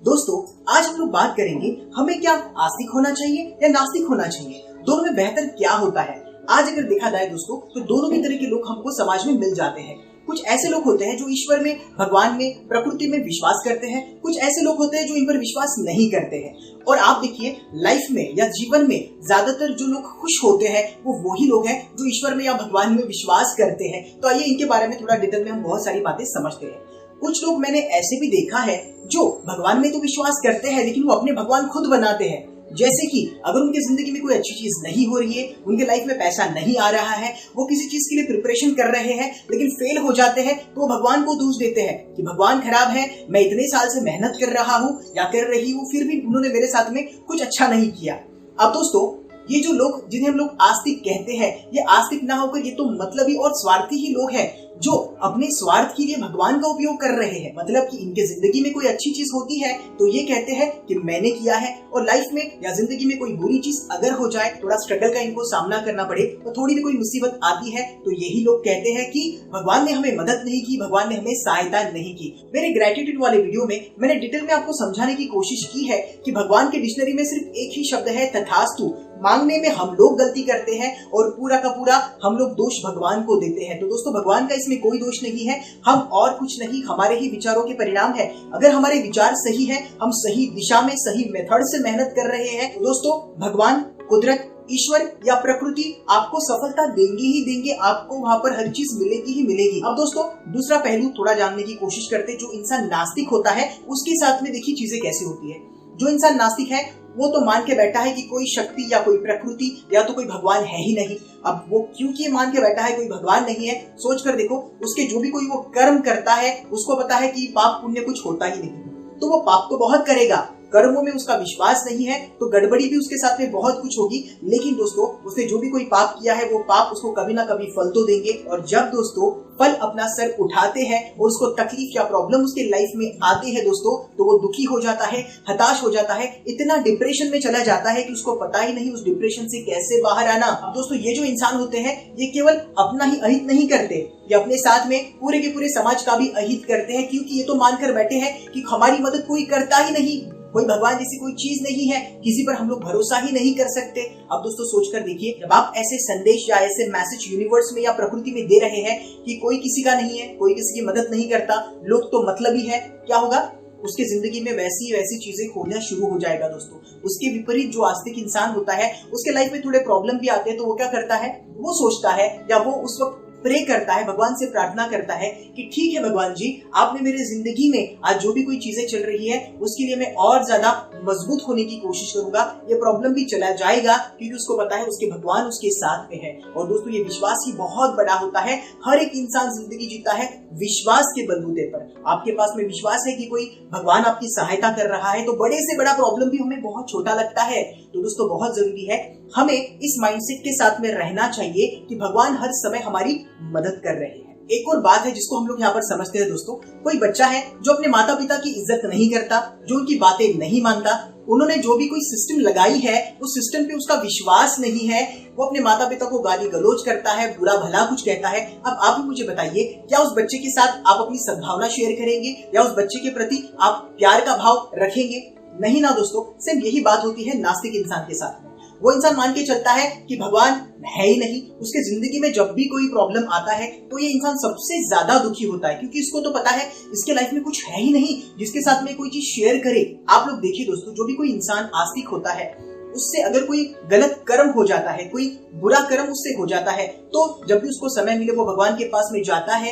दोस्तों, आज हम लोग बात करेंगे हमें क्या आस्तिक होना चाहिए या नास्तिक होना चाहिए, दोनों में बेहतर क्या होता है। आज अगर देखा जाए दोस्तों तो दोनों ही तरह के लोग हमको समाज में मिल जाते हैं। कुछ ऐसे लोग होते हैं जो ईश्वर में, भगवान में, प्रकृति में विश्वास करते हैं। कुछ ऐसे लोग होते हैं जो इन पर विश्वास नहीं करते हैं। और आप देखिए, लाइफ में या जीवन में ज्यादातर जो लोग खुश होते हैं वो वही लोग हैं जो ईश्वर में या भगवान में विश्वास करते हैं। तो आइए इनके बारे में थोड़ा डिटेल में हम बहुत सारी बातें समझते हैं। कुछ लोग मैंने ऐसे भी देखा है जो भगवान में तो विश्वास करते हैं लेकिन वो अपने भगवान खुद बनाते हैं। जैसे कि अगर उनकी जिंदगी में कोई अच्छी चीज नहीं हो रही है, उनके लाइफ में पैसा नहीं आ रहा है, वो किसी चीज के लिए प्रिपरेशन कर रहे हैं लेकिन फेल हो जाते हैं, तो वो भगवान को दोष देते हैं कि भगवान खराब है, मैं इतने साल से मेहनत कर रहा हूँ या कर रही हूँ, फिर भी उन्होंने मेरे साथ में कुछ अच्छा नहीं किया। अब दोस्तों, ये जो लोग जिन्हें हम लोग आस्तिक कहते हैं, ये आस्तिक ना होकर ये तो मतलबी और स्वार्थी ही लोग हैं जो अपने स्वार्थ के लिए भगवान का उपयोग कर रहे हैं। मतलब कि इनके जिंदगी में कोई अच्छी चीज होती है तो ये कहते हैं कि मैंने किया है, और लाइफ में या जिंदगी में कोई बुरी चीज अगर हो जाए, थोड़ा स्ट्रगल का इनको सामना करना पड़े, तो थोड़ी भी कोई मुसीबत आती है तो यही लोग कहते हैं कि भगवान ने हमें मदद नहीं की, भगवान ने हमें सहायता नहीं की। मेरे ग्रेटिट्यूड वाले वीडियो में मैंने डिटेल में आपको समझाने की कोशिश की है कि भगवान के डिक्शनरी में सिर्फ एक ही शब्द है, तथास्तु। मांगने में हम लोग गलती करते हैं और पूरा का पूरा हम लोग दोष भगवान को देते हैं। तो दोस्तों, भगवान का इसमें कोई दोष नहीं है, हम और कुछ नहीं, हमारे ही विचारों के परिणाम है। अगर हमारे विचार सही है, हम सही दिशा में सही मेथड से मेहनत कर रहे हैं, तो दोस्तों भगवान, कुदरत, ईश्वर या प्रकृति आपको सफलता देंगे ही देंगे, आपको वहाँ पर हर चीज मिलेगी ही मिलेगी। अब दोस्तों, दूसरा पहलू थोड़ा जानने की कोशिश करते, जो इंसान नास्तिक होता है उसके साथ में देखिए चीजें कैसी होती है। जो इंसान नास्तिक है वो तो मान के बैठा है कि कोई शक्ति या कोई प्रकृति या तो कोई भगवान है ही नहीं। अब वो क्योंकि मान के बैठा है कोई भगवान नहीं है, सोच कर देखो, उसके जो भी कोई वो कर्म करता है उसको पता है कि पाप पुण्य कुछ होता ही नहीं, तो वो पाप तो बहुत करेगा। कर्मों में उसका विश्वास नहीं है तो गड़बड़ी भी उसके साथ में बहुत कुछ होगी। लेकिन दोस्तों, उसने जो भी कोई पाप किया है वो पाप उसको कभी ना कभी फल तो देंगे। और जब दोस्तों फल अपना सर उठाते हैं और उसको तकलीफ या प्रॉब्लम उसके लाइफ में आती है दोस्तों, तो वो दुखी हो जाता है, हताश हो जाता है, इतना डिप्रेशन में चला जाता है कि उसको पता ही नहीं उस डिप्रेशन से कैसे बाहर आना। अब दोस्तों, ये जो इंसान होते हैं ये केवल अपना ही अहित नहीं करते, ये अपने साथ में पूरे के पूरे समाज का भी अहित करते हैं, क्योंकि ये तो मानकर बैठे हैं कि हमारी मदद कोई करता ही नहीं, कोई भगवान जैसी कोई चीज नहीं है, किसी पर हम लोग भरोसा ही नहीं कर सकते। अब दोस्तों सोच कर देखिए, जब आप ऐसे संदेश या ऐसे मैसेज यूनिवर्स में या प्रकृति में दे रहे हैं कि कोई किसी का नहीं है, कोई किसी की मदद नहीं करता, लोग तो मतलबी है, क्या होगा? उसके जिंदगी में वैसी चीजें होना शुरू हो जाएगा दोस्तों। उसके विपरीत जो आस्तिक इंसान होता है उसके लाइफ में थोड़े प्रॉब्लम भी आते हैं, तो वो क्या करता है, वो सोचता है या वो उस वक्त प्रे करता है, भगवान से प्रार्थना करता है कि ठीक है भगवान जी, आपने मेरे जिंदगी में आज जो भी कोई चीजें चल रही है उसके लिए मैं और ज्यादा मजबूत होने की कोशिश करूंगा, ये प्रॉब्लम भी चला जाएगा, क्योंकि उसको पता है उसके भगवान उसके साथ में है। और दोस्तों, ये विश्वास ही बहुत बड़ा होता है। हर एक इंसान जिंदगी जीता है विश्वास के बलबूते पर। आपके पास में विश्वास है कि कोई भगवान आपकी सहायता कर रहा है, तो बड़े से बड़ा प्रॉब्लम भी हमें बहुत छोटा लगता है। तो दोस्तों, बहुत जरूरी है हमें इस माइंडसेट के साथ में रहना चाहिए कि भगवान हर समय हमारी मदद कर रहे हैं। एक और बात है जिसको हम लोग यहाँ पर समझते हैं दोस्तों, कोई बच्चा है जो अपने माता पिता की इज्जत नहीं करता, जो उनकी बातें नहीं मानता, उन्होंने जो भी कोई सिस्टम लगाई है उस सिस्टम पे उसका विश्वास नहीं है, वो अपने माता पिता को गाली गलौज करता है, बुरा भला कुछ कहता है। अब आप ही मुझे बताइए, क्या उस बच्चे के साथ आप अपनी सद्भावना शेयर करेंगे या उस बच्चे के प्रति आप प्यार का भाव रखेंगे? नहीं ना दोस्तों। सेम यही बात होती है नास्तिक इंसान के साथ में। वो इंसान मान के चलता है कि भगवान है ही नहीं। उसके जिंदगी में जब भी कोई प्रॉब्लम आता है तो ये इंसान सबसे ज्यादा दुखी होता है, क्योंकि इसको तो पता है इसके लाइफ में कुछ है ही नहीं जिसके साथ में कोई चीज शेयर करे। आप लोग देखिए दोस्तों, जो भी कोई इंसान आस्तिक होता है उससे अगर कोई गलत कर्म हो जाता है, कोई बुरा कर्म उससे हो जाता है, तो जब भी उसको समय मिले वो भगवान के पास में जाता है,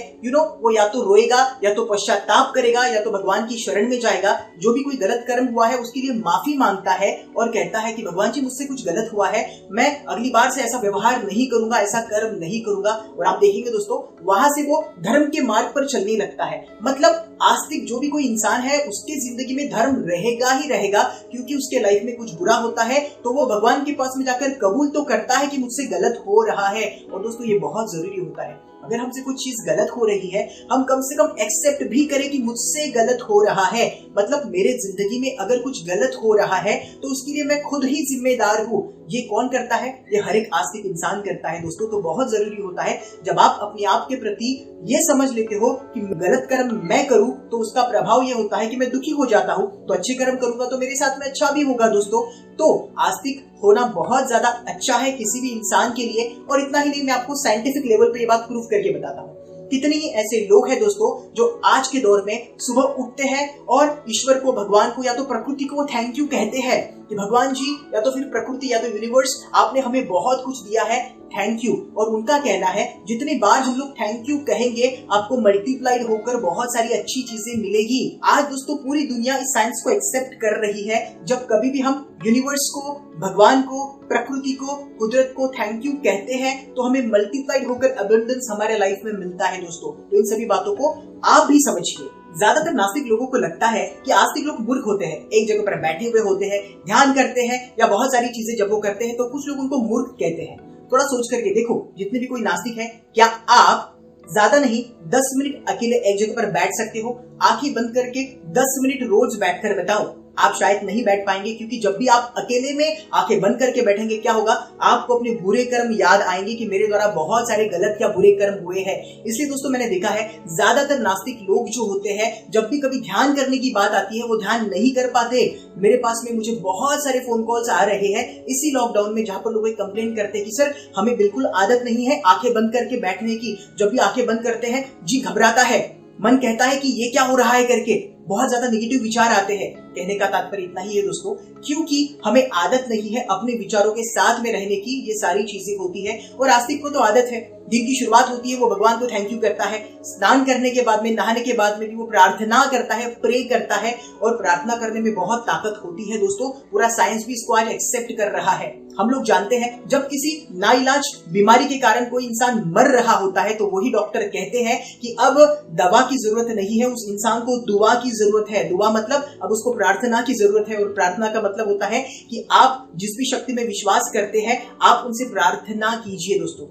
वो या तो रोएगा या तो पश्चाताप करेगा या तो भगवान की शरण में जाएगा। जो भी कोई गलत कर्म हुआ है उसके लिए माफी मांगता है और कहता है कि भगवान जी, मुझसे कुछ गलत हुआ है, मैं अगली बार से ऐसा व्यवहार नहीं करूंगा, ऐसा कर्म नहीं करूंगा। और आप देखेंगे दोस्तों, वहां से वो धर्म के मार्ग पर चलने लगता है। मतलब आस्तिक जो भी कोई इंसान है उसके जिंदगी में धर्म रहेगा ही रहेगा, क्योंकि उसके लाइफ में कुछ बुरा होता है तो वो भगवान के पास में जाकर कबूल तो करता है कि मुझसे गलत हो रहा है। और दोस्तों, ये बहुत जरूरी होता है। अगर हमसे कुछ चीज गलत हो रही है, हम कम से कम एक्सेप्ट भी करें कि मुझसे गलत हो रहा है। मतलब मेरे जिंदगी में अगर कुछ गलत हो रहा है तो उसके लिए मैं खुद ही जिम्मेदार हूँ। ये कौन करता है? ये हर एक आस्तिक इंसान करता है दोस्तों। तो बहुत जरूरी होता है जब आप अपने आप के प्रति ये समझ लेते हो कि गलत कर्म मैं करूं तो उसका प्रभाव ये होता है कि मैं दुखी हो जाता हूं, तो अच्छे कर्म करूंगा तो मेरे साथ में अच्छा भी होगा दोस्तों। तो आस्तिक होना बहुत ज्यादा अच्छा है किसी भी इंसान के लिए। और इतना ही नहीं, मैं आपको साइंटिफिक लेवल पे ये बात प्रूफ करके बताता हूँ। कितने ही ऐसे लोग हैं दोस्तों जो आज के दौर में सुबह उठते हैं और ईश्वर को, भगवान को या तो प्रकृति को थैंक यू कहते हैं कि भगवान जी या तो फिर प्रकृति या तो यूनिवर्स, आपने हमें बहुत कुछ दिया है, थैंक यू। और उनका कहना है जितनी बार हम लोग थैंक यू कहेंगे आपको मल्टीप्लाइड होकर बहुत सारी अच्छी चीजें मिलेगी। आज दोस्तों पूरी दुनिया इस साइंस को एक्सेप्ट कर रही है। जब कभी भी हम यूनिवर्स को, भगवान को, प्रकृति को, कुदरत को थैंक यू कहते हैं तो हमें मल्टीप्लाइड होकर अबंडेंस हमारे लाइफ में मिलता है दोस्तों। तो इन सभी बातों को आप भी समझिए। ज्यादातर नास्तिक लोगों को लगता है कि आस्तिक लोग मूर्ख होते हैं, एक जगह पर बैठे हुए होते हैं, ध्यान करते हैं या बहुत सारी चीजें जब वो करते हैं तो कुछ लोग उनको मूर्ख कहते हैं। थोड़ा सोच करके देखो, जितने भी कोई नास्तिक है, क्या आप ज्यादा नहीं 10 मिनट अकेले एक जगह पर बैठ सकते हो? आंखें बंद करके 10 मिनट रोज बैठकर बताओ। आप शायद नहीं बैठ पाएंगे, क्योंकि जब भी आप अकेले में आंखें बंद करके बैठेंगे क्या होगा, आपको अपने बुरे कर्म याद आएंगे कि मेरे द्वारा बहुत सारे गलत या बुरे कर्म हुए हैं। इसलिए दोस्तों मैंने देखा है ज्यादातर नास्तिक लोग जो होते हैं जब भी कभी ध्यान करने की बात आती है वो ध्यान नहीं कर पाते। मेरे पास में मुझे बहुत सारे फोन कॉल्स आ रहे हैं इसी लॉकडाउन में, जहां पर लोग कंप्लेन करते हैं कि सर हमें बिल्कुल आदत नहीं है आंखें बंद करके बैठने की। जब भी आंखें बंद करते हैं जी घबराता है, मन कहता है कि ये क्या हो रहा है करके, बहुत ज्यादा नेगेटिव विचार आते हैं। कहने का तात्पर्य इतना ही है दोस्तों, क्योंकि हमें आदत नहीं है अपने विचारों के साथ में रहने की, ये सारी चीजें होती है। और आस्तिक को तो आदत है, दिन की शुरुआत होती है वो भगवान को थैंक यू करता है, स्नान करने के बाद में, नहाने के बाद में भी वो प्रार्थना करता है, प्रे करता है। और प्रार्थना करने में बहुत ताकत होती है दोस्तों, पूरा साइंस भी इसको आज एक्सेप्ट कर रहा है। हम लोग जानते हैं जब किसी नाइलाज बीमारी के कारण कोई इंसान मर रहा होता है तो वही डॉक्टर कहते हैं कि अब दवा की जरूरत नहीं है, उस इंसान को दुआ की जरूरत है। दुआ मतलब अब उसको प्रार्थना की जरूरत है। और प्रार्थना का मतलब होता है कि आप जिस भी शक्ति में विश्वास करते हैं आप उनसे प्रार्थना कीजिए दोस्तों।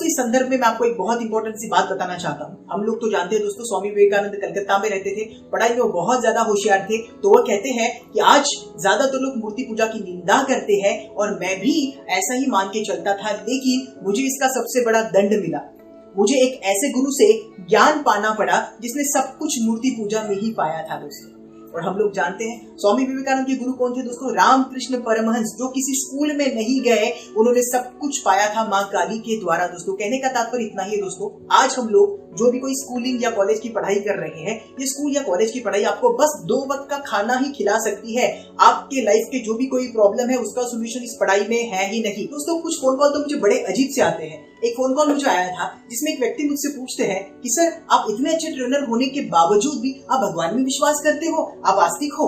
इस संदर्भ में मैं आपको एक बहुत इंपॉर्टेंट सी बात बताना चाहता हूँ। हम लोग तो जानते हैं दोस्तों, स्वामी विवेकानंद कलकत्ता में रहते थे, पढ़ाई में वो बहुत ज्यादा होशियार थे। तो वो कहते हैं कि आज ज्यादातर लोग मूर्ति पूजा की निंदा करते हैं और मैं भी ऐसा ही मान के चलता था, लेकिन मुझे इसका सबसे बड़ा दंड मिला। मुझे एक ऐसे गुरु से ज्ञान पाना पड़ा जिसने सब कुछ मूर्ति पूजा में ही पाया था दोस्तों। और हम लोग जानते हैं स्वामी विवेकानंद के गुरु कौन थे दोस्तों? रामकृष्ण परमहंस, जो किसी स्कूल में नहीं गए, उन्होंने सब कुछ पाया था माँ काली के द्वारा दोस्तों। कहने का तात्पर्य इतना ही है दोस्तों, आज हम लोग जो भी कोई स्कूलिंग या कॉलेज की पढ़ाई कर रहे हैं, ये स्कूल या कॉलेज की पढ़ाई आपको बस 2 वक्त का खाना ही खिला सकती है। आपके लाइफ के जो भी कोई प्रॉब्लम है उसका सोल्यूशन इस पढ़ाई में है ही नहीं दोस्तों। कुछ फोन कॉल तो मुझे बड़े अजीब से आते हैं। एक फोन कॉल मुझे आया था जिसमें एक व्यक्ति मुझसे पूछते हैं कि सर आप इतने अच्छे ट्रेनर होने के बावजूद भी आप भगवान में विश्वास करते हो, आप आस्तिक हो?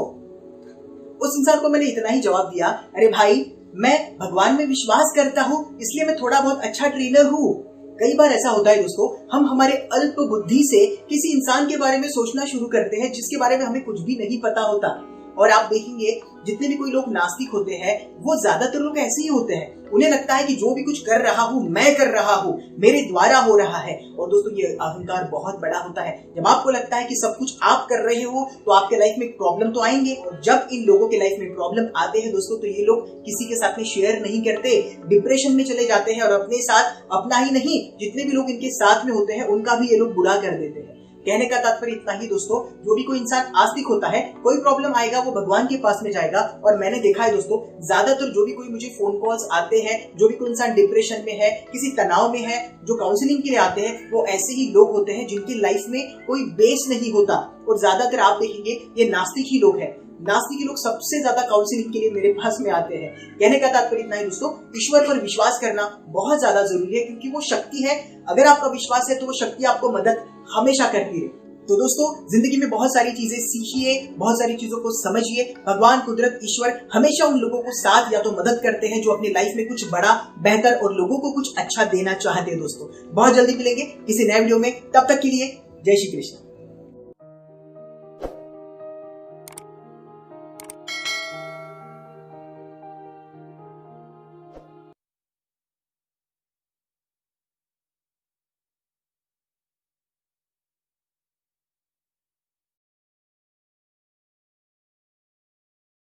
उस इंसान को मैंने इतना ही जवाब दिया, अरे भाई मैं भगवान में विश्वास करता हूँ इसलिए मैं थोड़ा बहुत अच्छा ट्रेनर हूँ। कई बार ऐसा होता है दोस्तों, हम हमारे अल्प बुद्धि से किसी इंसान के बारे में सोचना शुरू करते हैं जिसके बारे में हमें कुछ भी नहीं पता होता। और आप देखेंगे जितने भी कोई लोग नास्तिक होते हैं वो ज्यादातर लोग ऐसे ही होते हैं। उन्हें लगता है कि जो भी कुछ कर रहा हूँ मैं कर रहा हूँ, मेरे द्वारा हो रहा है। और दोस्तों ये अहंकार बहुत बड़ा होता है। जब आपको लगता है कि सब कुछ आप कर रहे हो तो आपके लाइफ में प्रॉब्लम तो आएंगे। और जब इन लोगों के लाइफ में प्रॉब्लम आते हैं दोस्तों तो ये लोग किसी के साथ में शेयर नहीं करते, डिप्रेशन में चले जाते हैं और अपने साथ अपना ही नहीं जितने भी लोग इनके साथ में होते हैं उनका भी ये लोग बुरा कर देते हैं। कहने का तात्पर्य इतना ही दोस्तों, जो भी कोई इंसान आस्तिक होता है, कोई प्रॉब्लम आएगा वो भगवान के पास में जाएगा। और मैंने देखा है दोस्तों, ज्यादातर जो भी कोई मुझे फोन कॉल्स आते हैं, जो भी कोई इंसान डिप्रेशन में है, किसी तनाव में है, जो काउंसलिंग के लिए आते हैं, वो ऐसे ही लोग होते हैं जिनकी लाइफ में कोई बेस नहीं होता। और ज्यादातर आप देखेंगे ये नास्तिक ही लोग हैं। नास्तिक लोग सबसे ज्यादा काउंसलिंग के लिए मेरे पास में आते हैं। कहने का तात्पर्य इतना ही दोस्तों, ईश्वर पर विश्वास करना बहुत ज्यादा जरूरी है, क्योंकि वो शक्ति है। अगर आपका विश्वास है तो वो शक्ति आपको मदद हमेशा करती है। तो दोस्तों जिंदगी में बहुत सारी चीजें सीखिए, बहुत सारी चीजों को समझिए। भगवान, कुदरत, ईश्वर हमेशा उन लोगों को साथ या तो मदद करते हैं जो अपनी लाइफ में कुछ बड़ा, बेहतर और लोगों को कुछ अच्छा देना चाहते हैं दोस्तों। बहुत जल्दी मिलेंगे किसी नए वीडियो में, तब तक के लिए जय श्री कृष्ण।